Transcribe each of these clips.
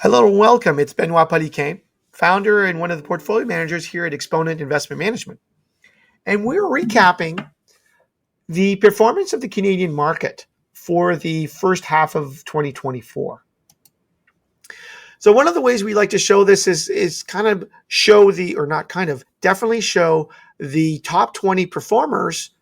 Hello and welcome. It's Benoit Poliquin, founder and one of the portfolio managers here at Exponent Investment Management. And we're recapping the performance of the Canadian market for the first half of 2024. So one of the ways we like to show this is kind of show the, or not kind of, definitely show the top 20 performers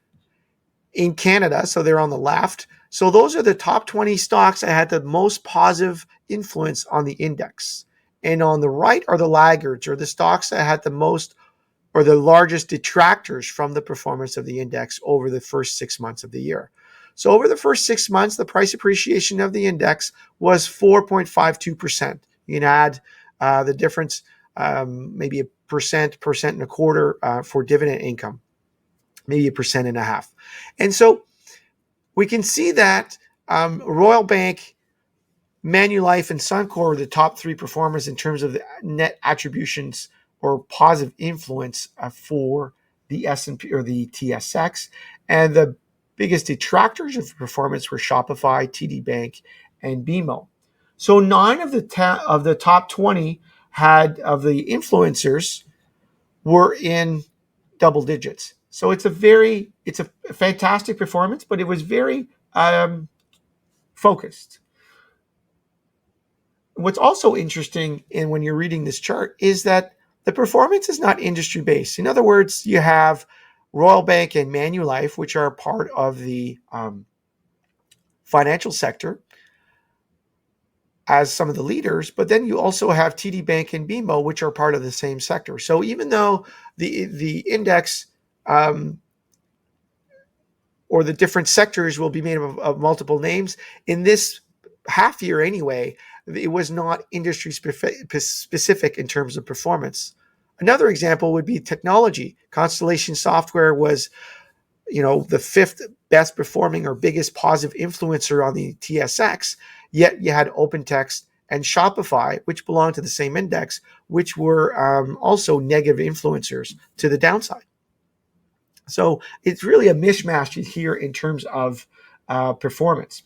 in Canada. So they're on the left. So those are the top 20 stocks that had the most positive influence on the index. And on the right are the laggards, or the stocks that had the most or the largest detractors from the performance of the index over the first 6 months of the year. So over the first 6 months, the price appreciation of the index was 4.52%. You can add the difference, maybe a percent and a quarter for dividend income, maybe a percent and a half. And so we can see that Royal Bank, Manulife, and Suncor are the top three performers in terms of the net attributions or positive influence for the S&P or the TSX. And the biggest detractors of performance were Shopify, TD Bank, and BMO. So 9 of the top 20 of the influencers were in double digits. So it's a fantastic performance, but it was very focused. What's also interesting when you're reading this chart is that the performance is not industry based. In other words, you have Royal Bank and Manulife, which are part of the financial sector, as some of the leaders, but then you also have TD Bank and BMO, which are part of the same sector. So even though the index or the different sectors will be made of multiple names, in this half year anyway, it was not industry specific in terms of performance. Another example would be technology. Constellation Software was, the fifth best performing or biggest positive influencer on the TSX, yet you had OpenText and Shopify, which belong to the same index, which were also negative influencers to the downside. So it's really a mishmash here in terms of performance.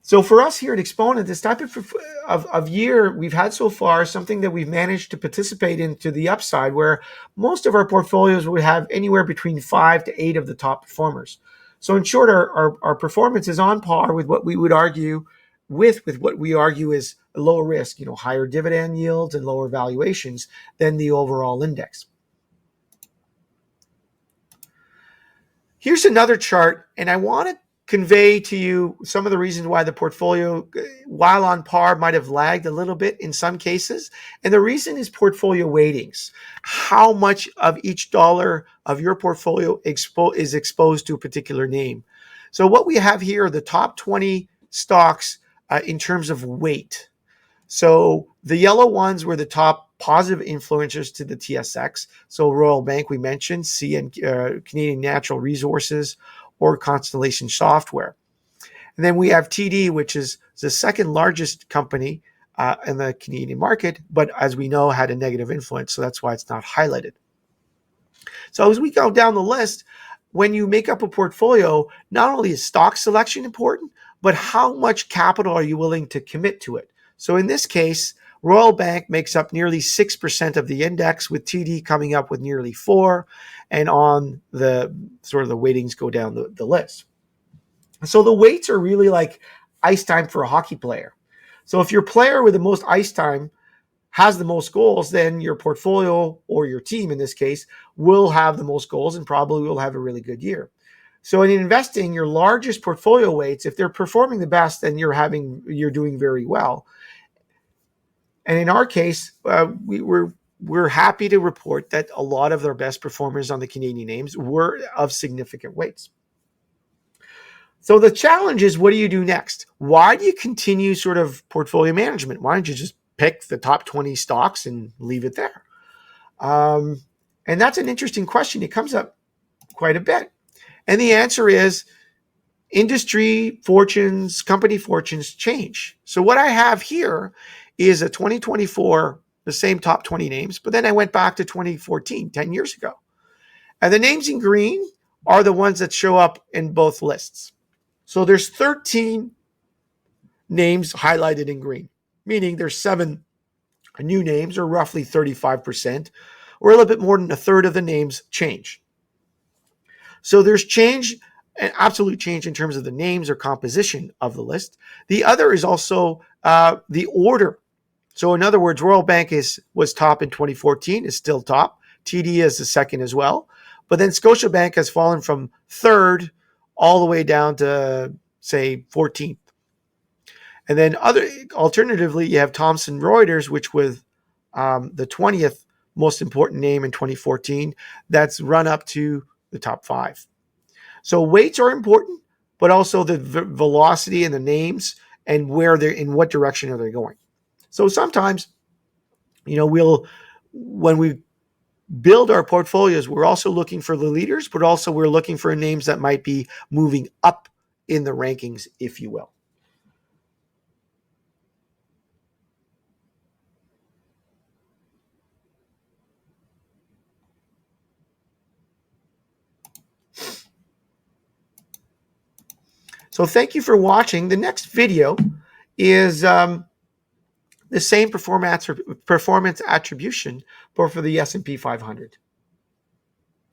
So for us here at Exponent, this type of year we've had so far, something that we've managed to participate in to the upside, where most of our portfolios would have anywhere between 5 to 8 of the top performers. So in short, our performance is on par with what we would argue with what we argue is a lower risk, higher dividend yields and lower valuations than the overall index. Here's another chart, and I want to convey to you some of the reasons why the portfolio, while on par, might have lagged a little bit in some cases. And the reason is portfolio weightings. How much of each dollar of your portfolio is exposed to a particular name? So what we have here are the top 20 stocks in terms of weight. So the yellow ones were the top positive influencers to the TSX. So Royal Bank, we mentioned, Canadian Natural Resources, or Constellation Software. And then we have TD, which is the second largest company in the Canadian market, but as we know, had a negative influence. So that's why it's not highlighted. So as we go down the list, when you make up a portfolio, not only is stock selection important, but how much capital are you willing to commit to it? So in this case, Royal Bank makes up nearly 6% of the index, with TD coming up with nearly 4%, and on the sort of the weightings go down the list. So the weights are really like ice time for a hockey player. So if your player with the most ice time has the most goals, then your portfolio, or your team in this case, will have the most goals and probably will have a really good year. So in investing, your largest portfolio weights, if they're performing the best, then you're doing very well. And in our case, we're happy to report that a lot of their best performers on the Canadian names were of significant weights. So the challenge is, what do you do next? Why do you continue sort of portfolio management? Why don't you just pick the top 20 stocks and leave it there? And that's an interesting question. It comes up quite a bit. And the answer is, industry fortunes, company fortunes change. So what I have here is a 2024, the same top 20 names, but then I went back to 2014, 10 years ago. And the names in green are the ones that show up in both lists. So there's 13 names highlighted in green, meaning there's 7 new names, or roughly 35%, or a little bit more than a third of the names change. So there's change, an absolute change in terms of the names or composition of the list. The other is also the order. So in other words, Royal Bank was top in 2014, is still top. TD is the second as well. But then Scotiabank has fallen from third all the way down to, say, 14th. And then alternatively, you have Thomson Reuters, which was the 20th most important name in 2014. That's run up to the top 5. So weights are important, but also the velocity and the names and where they're in, what direction are they going. So sometimes, when we build our portfolios, we're also looking for the leaders, but also we're looking for names that might be moving up in the rankings, if you will. So thank you for watching. The next video is the same performance attribution, but for the S&P 500.